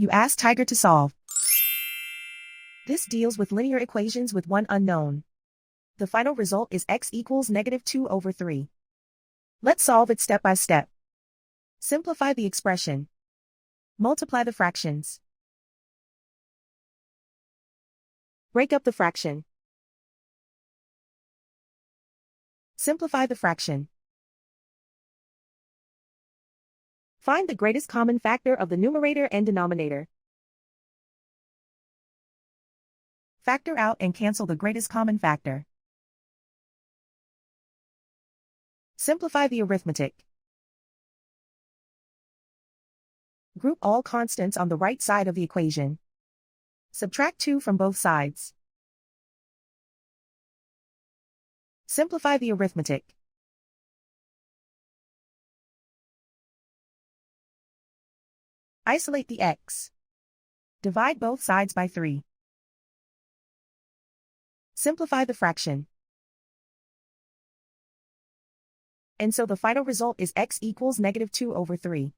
You ask Tiger to solve. This deals with linear equations with one unknown. The final result is x equals -2/3. Let's solve it step by step. Simplify the expression. Multiply the fractions. Break up the fraction. Simplify the fraction. Find the greatest common factor of the numerator and denominator. Factor out and cancel the greatest common factor. Simplify the arithmetic. Group all constants on the right side of the equation. Subtract 2 from both sides. Simplify the arithmetic. Isolate the x. Divide both sides by 3. Simplify the fraction. And so the final result is x equals -2/3.